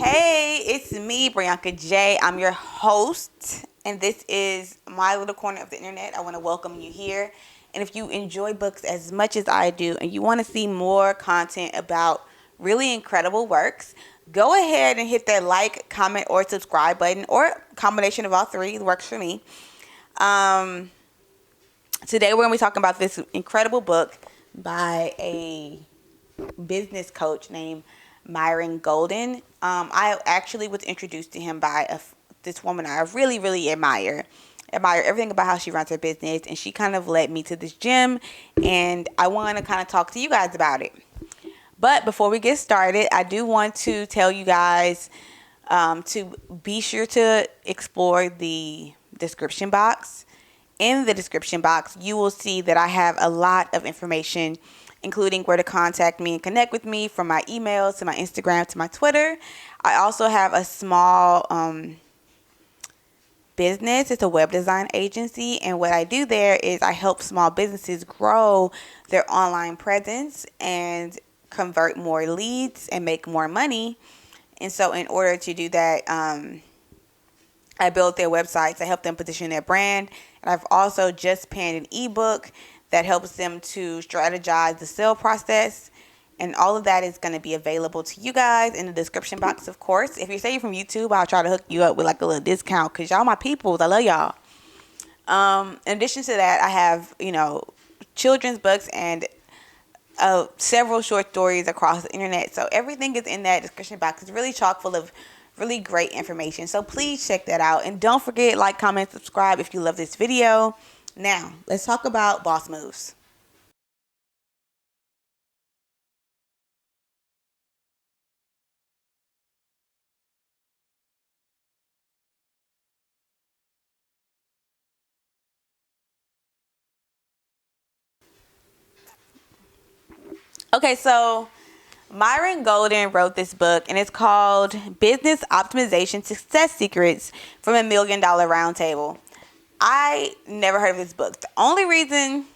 Hey, it's me, Brianca Jay. I'm your host, and this is my little corner of the internet. I want to welcome you here. And if you enjoy books as much as I do, and you want to see more content about really incredible works, go ahead and hit that like, comment, or subscribe button, or a combination of all three. It works for me. Um, Today, we're going to be talking about this incredible book by a business coach named Myron Golden. I actually was introduced to him by this woman I really, really admire. Admire everything about how she runs her business, and she kind of led me to this gym, and I want to kind of talk to you guys about it. But before we get started, I do want to tell you guys to be sure to explore the description box. In the description box, you will see that I have a lot of information, including where to contact me and connect with me, from my emails to my Instagram to my Twitter. I also have a small business. It's a web design agency, and what I do there is I help small businesses grow their online presence and convert more leads and make more money. And so in order to do that, I build their websites. I help them position their brand. And I've also just penned an ebook that helps them to strategize the sale process. And all of that is going to be available to you guys in the description box, of course. If you say you're from YouTube, I'll try to hook you up with like a little discount because y'all my peoples. I love y'all. In addition to that, I have, children's books and several short stories across the internet. So everything is in that description box. It's really chock full of really great information. So please check that out. And don't forget, like, comment, subscribe if you love this video. Now, let's talk about Boss Moves. Okay, so Myron Golden wrote this book, and it's called Business Optimization Success Secrets from $1 Million Roundtable. I never heard of this book. The only reason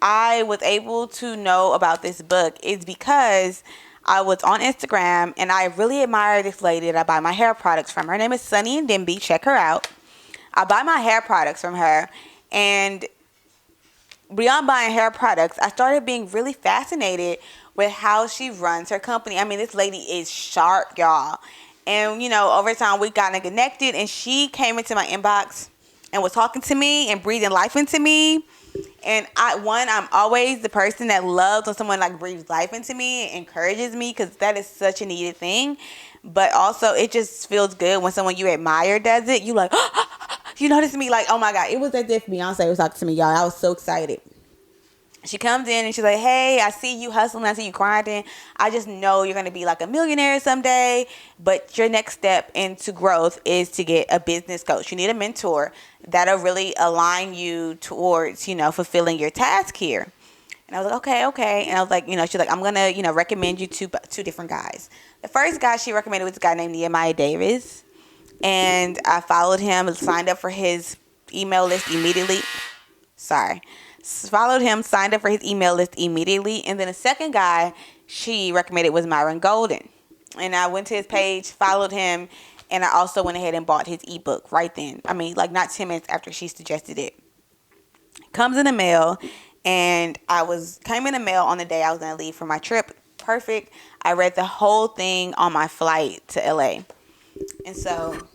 I was able to know about this book is because I was on Instagram, and I really admire this lady that I buy my hair products from. Her name is Sunny and Dimby. Check her out. I buy my hair products from her, and beyond buying hair products, I started being really fascinated with how she runs her company. I mean, this lady is sharp, y'all. And, over time, we got connected, and she came into my inbox and was talking to me and breathing life into me. And I'm always the person that loves when someone like breathes life into me and encourages me, because that is such a needed thing. But also, it just feels good when someone you admire does it. You like, you notice me, like, oh my God, it was as if Beyonce was talking to me, y'all. I was so excited. She comes in and she's like, hey, I see you hustling. I see you grinding. I just know you're going to be like a millionaire someday. But your next step into growth is to get a business coach. You need a mentor that'll really align you towards, fulfilling your task here. And I was like, okay. And I was like, she's like, I'm going to, recommend you to two different guys. The first guy she recommended was a guy named Nehemiah Davis. And I followed him and signed up for his email list immediately. Followed him, signed up for his email list immediately. And then the second guy she recommended was Myron Golden. And I went to his page, followed him, and I also went ahead and bought his ebook right then. I mean, like not 10 minutes after she suggested it. Comes in the mail, and came in the mail on the day I was going to leave for my trip. Perfect. I read the whole thing on my flight to LA. And so,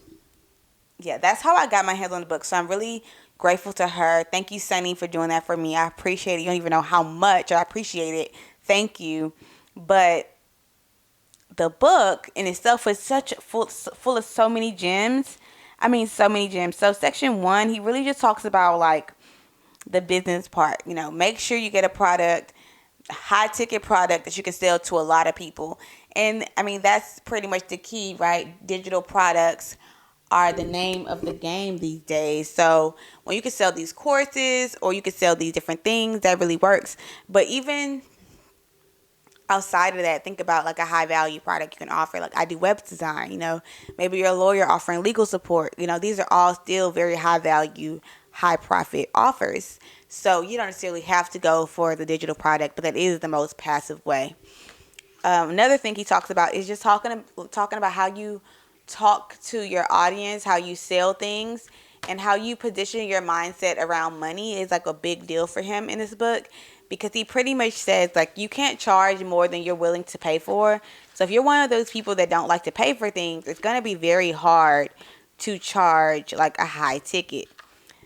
yeah, that's how I got my hands on the book. So I'm really grateful to her. Thank you, Sunny, for doing that for me. I appreciate it. You don't even know how much I appreciate it. Thank you. But the book in itself is such full of so many gems. I mean, so many gems. So section 1, he really just talks about like the business part. Make sure you get a product, a high ticket product that you can sell to a lot of people. And I mean, that's pretty much the key, right? Digital products are the name of the game these days. So when you can sell these courses or you can sell these different things, that really works. But even outside of that, think about like a high value product you can offer. Like I do web design, maybe you're a lawyer offering legal support. These are all still very high value, high profit offers. So you don't necessarily have to go for the digital product, but that is the most passive way. Another thing he talks about is just talking about how you talk to your audience, how you sell things, and how you position your mindset around money is like a big deal for him in this book, because he pretty much says like you can't charge more than you're willing to pay for. So if you're one of those people that don't like to pay for things, it's going to be very hard to charge like a high ticket.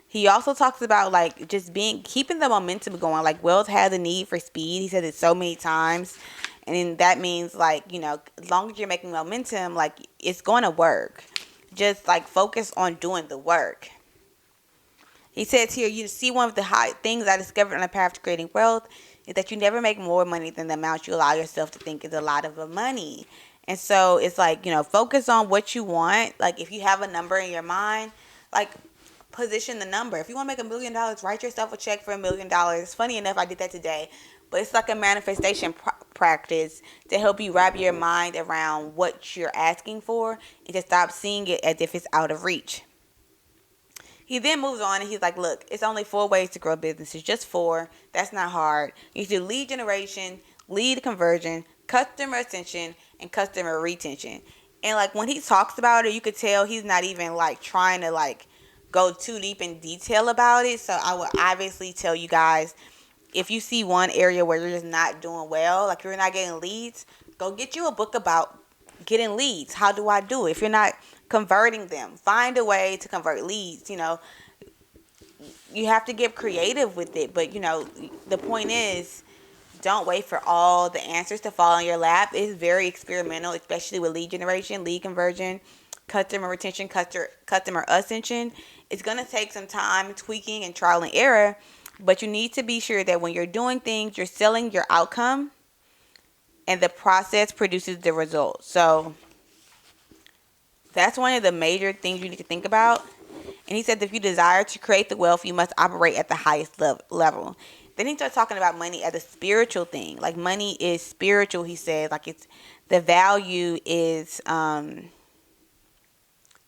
He also talks about like just keeping the momentum going. Like wealth has a need for speed. He says it so many times. And then that means like, as long as you're making momentum, like it's going to work. Just like focus on doing the work. He says here, you see, one of the high things I discovered on the path to creating wealth is that you never make more money than the amount you allow yourself to think is a lot of money. And so it's like, focus on what you want. Like if you have a number in your mind, like position the number. If you want to make $1 million, write yourself a check for $1 million. Funny enough, I did that today. But it's like a manifestation practice to help you wrap your mind around what you're asking for and to stop seeing it as if it's out of reach. He then moves on and he's like, look, it's only 4 ways to grow businesses. Just 4. That's not hard. You do lead generation, lead conversion, customer ascension, and customer retention. And like when he talks about it, you could tell he's not even like trying to like go too deep in detail about it. So I would obviously tell you guys, if you see one area where you're just not doing well, like you're not getting leads, go get you a book about getting leads. How do I do it? If you're not converting them, find a way to convert leads. You have to get creative with it. But, the point is, don't wait for all the answers to fall on your lap. It's very experimental, especially with lead generation, lead conversion, customer retention, customer ascension. It's going to take some time, tweaking and trial and error. But you need to be sure that when you're doing things, you're selling your outcome and the process produces the result. So that's one of the major things you need to think about. And he said that if you desire to create the wealth, you must operate at the highest level. Then he starts talking about money as a spiritual thing. Like money is spiritual, he said. Like it's the value is in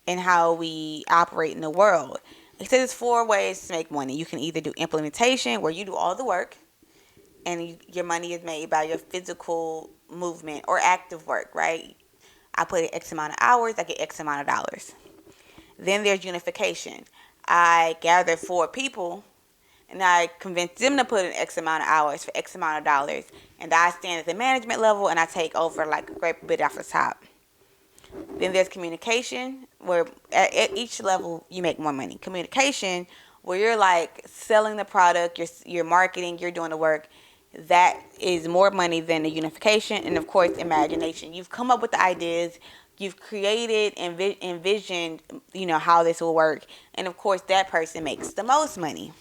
how we operate in the world. He says there's 4 ways to make money. You can either do implementation, where you do all the work, and your money is made by your physical movement or active work, right? I put in X amount of hours, I get X amount of dollars. Then there's unification. I gather 4 people, and I convince them to put in X amount of hours for X amount of dollars. And I stand at the management level, and I take over like a great bit off the top. Then there's communication, where at each level you make more money. Communication, where you're like selling the product, you're marketing, you're doing the work. That is more money than the unification. And of course, imagination. You've come up with the ideas, you've created and envisioned, how this will work. And of course, that person makes the most money.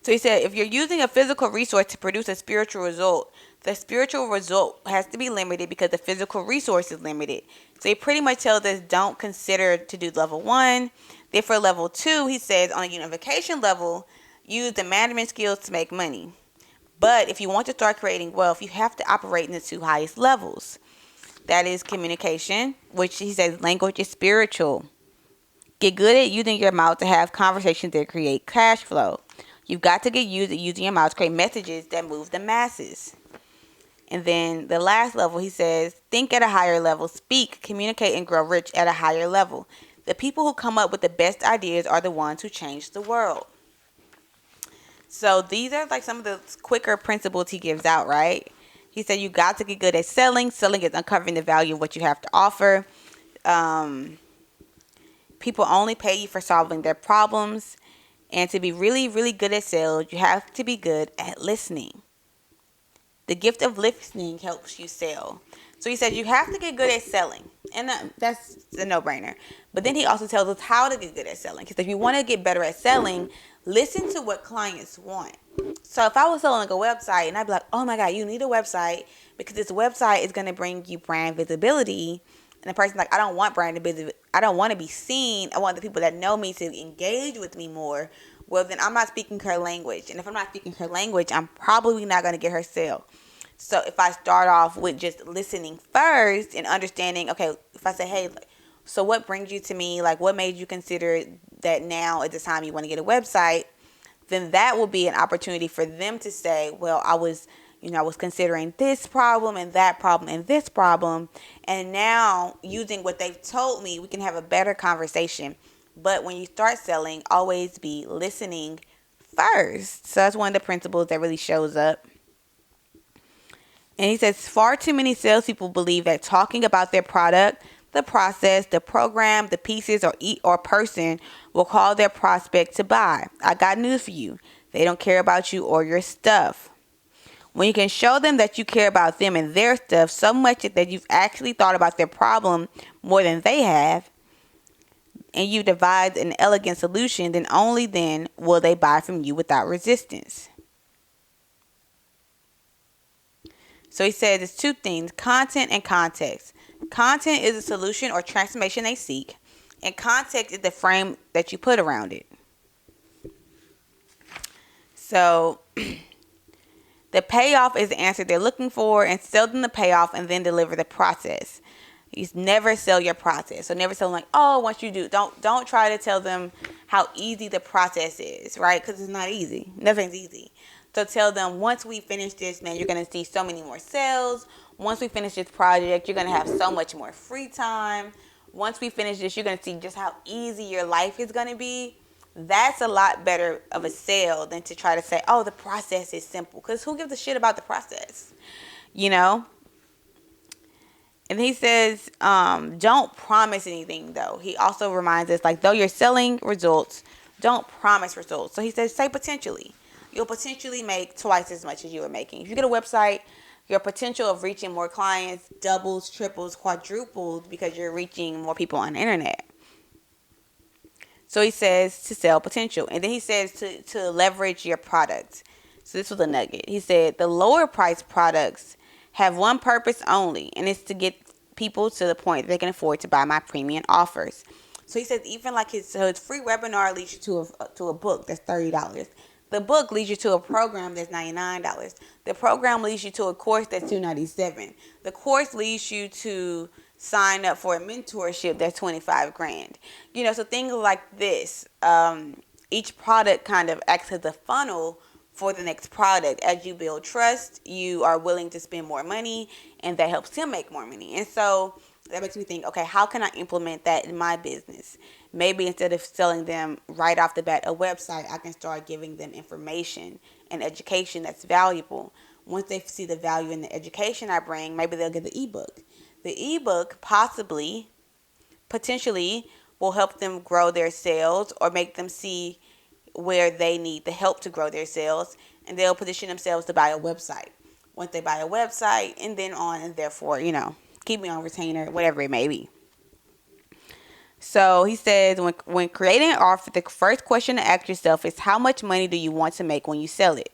So he said, if you're using a physical resource to produce a spiritual result, the spiritual result has to be limited because the physical resource is limited. So he pretty much tells us don't consider to do level 1. Then for level 2, he says on a unification level, use the management skills to make money. But if you want to start creating wealth, you have to operate in the 2 highest levels. That is communication, which he says language is spiritual. Get good at using your mouth to have conversations that create cash flow. You've got to get used at using your mouth to create messages that move the masses. And then the last level, he says, think at a higher level, speak, communicate, and grow rich at a higher level. The people who come up with the best ideas are the ones who change the world. So these are like some of the quicker principles he gives out, right? He said you got to get good at selling. Selling is uncovering the value of what you have to offer. People only pay you for solving their problems. And to be really, really good at sales, you have to be good at listening. The gift of listening helps you sell. So he says you have to get good at selling. And that's a no-brainer. But then he also tells us how to get good at selling. Because if you want to get better at selling, listen to what clients want. So if I was selling a website and I'd be like, oh my God, you need a website because this website is going to bring you brand visibility. And the person's like, I don't want brand visibility. I don't want to be seen. I want the people that know me to engage with me more. Well, then I'm not speaking her language. And if I'm not speaking her language, I'm probably not going to get her sale. So if I start off with just listening first and understanding, okay, if I say, hey, so what brings you to me? Like, what made you consider that now is the time you want to get a website? Then that will be an opportunity for them to say, well, I was, I was considering this problem and that problem and this problem. And now, using what they've told me, we can have a better conversation. But when you start selling, always be listening first. So that's one of the principles that really shows up. And he says, far too many salespeople believe that talking about their product, the process, the program, the pieces, or person will call their prospect to buy. I got news for you. They don't care about you or your stuff. When you can show them that you care about them and their stuff so much that you've actually thought about their problem more than they have, and you devise an elegant solution, then only then will they buy from you without resistance. So he says it's two things, content and context. Content is a solution or transformation they seek, and context is the frame that you put around it. So the payoff is the answer they're looking for, and sell them the payoff and then deliver the process. You never sell your process. So never tell them like, oh, once you do, don't try to tell them how easy the process is, right? Because it's not easy. Nothing's easy. So tell them, once we finish this, man, you're going to see so many more sales. Once we finish this project, you're going to have so much more free time. Once we finish this, you're going to see just how easy your life is going to be. That's a lot better of a sale than to try to say, oh, the process is simple. Because who gives a shit about the process? And he says, don't promise anything, though. He also reminds us, like, though you're selling results, don't promise results. So he says, say potentially. You'll potentially make twice as much as you were making. If you get a website, your potential of reaching more clients doubles, triples, quadruples because you're reaching more people on the internet. So he says to sell potential. And then he says to leverage your products. So this was a nugget. He said the lower price products have one purpose only, and it's to get people to the point that they can afford to buy my premium offers. So he says even like his free webinar leads you to a book that's $30. The book leads you to a program that's $99. The program leads you to a course that's $297. The course leads you to sign up for a mentorship that's $25,000. So things like this. Each product kind of acts as a funnel for the next product. As you build trust, you are willing to spend more money, and that helps him make more money. And so that makes me think, okay, how can I implement that in my business? Maybe instead of selling them right off the bat a website, I can start giving them information and education that's valuable. Once they see the value in the education I bring, maybe they'll get the ebook. The ebook potentially will help them grow their sales or make them see where they need the help to grow their sales, and they'll position themselves to buy a website. Once they buy a website, and then on, and therefore, keep me on retainer, whatever it may be. So he says, when creating an offer, the first question to ask yourself is, how much money do you want to make when you sell it?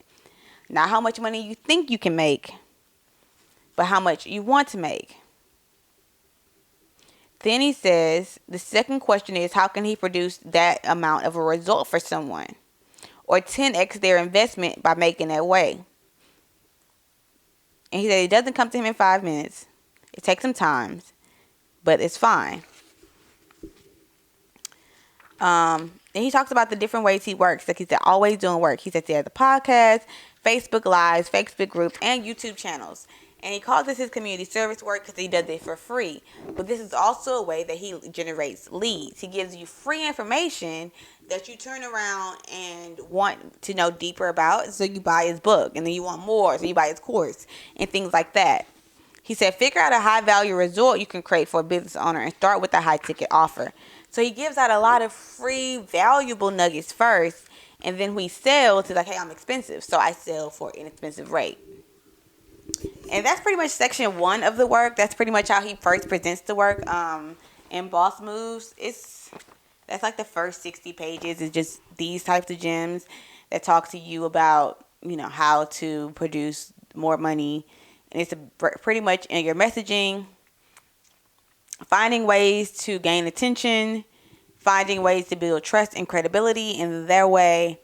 Not how much money you think you can make, but how much you want to make. Then he says, the second question is, how can he produce that amount of a result for someone? Or 10x their investment by making that way. And he said it doesn't come to him in 5 minutes. It takes some time, but it's fine. And he talks about the different ways he works. Like he said, always doing work. He said he has a podcast, Facebook Lives, Facebook groups, and YouTube channels. And he calls this his community service work because he does it for free. But this is also a way that he generates leads. He gives you free information that you turn around and want to know deeper about. So you buy his book, and then you want more. So you buy his course and things like that. He said, figure out a high value result you can create for a business owner and start with a high ticket offer. So he gives out a lot of free, valuable nuggets first. And then we sell to like, hey, I'm expensive. So I sell for an expensive rate. And that's pretty much section 1 of the work. That's pretty much how he first presents the work in B.O.S.S Moves. That's like the first 60 pages is just these types of gems that talk to you about, how to produce more money. And it's pretty much in your messaging, finding ways to gain attention, finding ways to build trust and credibility in their way,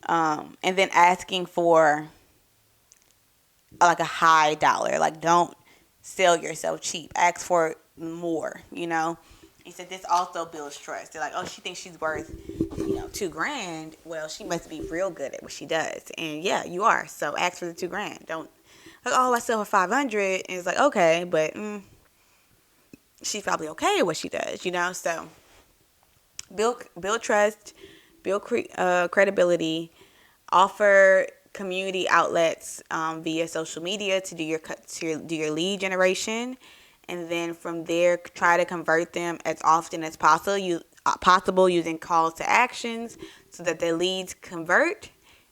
and then asking for like a high dollar. Like, don't sell yourself cheap. Ask for more, He said this also builds trust. They're like, oh, she thinks she's worth, $2,000. Well, she must be real good at what she does. And yeah, you are. So ask for the $2,000. Like, oh, I sell for 500, and it's like, okay, but she's probably okay at what she does, you know. So build trust, build credibility, offer community outlets via social media to do your lead generation, and then from there try to convert them as often as possible using calls to actions so that the leads convert.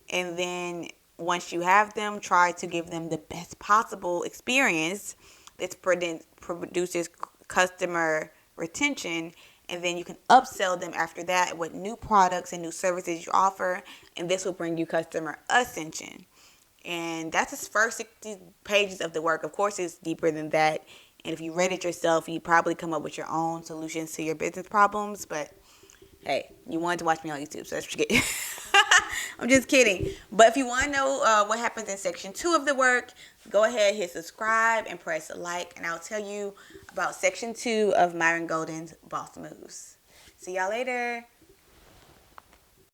And then once you have them, try to give them the best possible experience that produces customer retention, and then you can upsell them after that with new products and new services you offer, and this will bring you customer ascension. And that's the first 60 pages of the work. Of course, it's deeper than that, and if you read it yourself, you probably come up with your own solutions to your business problems. But hey, you wanted to watch me on YouTube, so that's what you get. I'm just kidding. But if you want to know what happens in section 2 of the work, go ahead, hit subscribe, and press like, and I'll tell you about section 2 of Myron Golden's B.O.S.S Moves. See y'all later.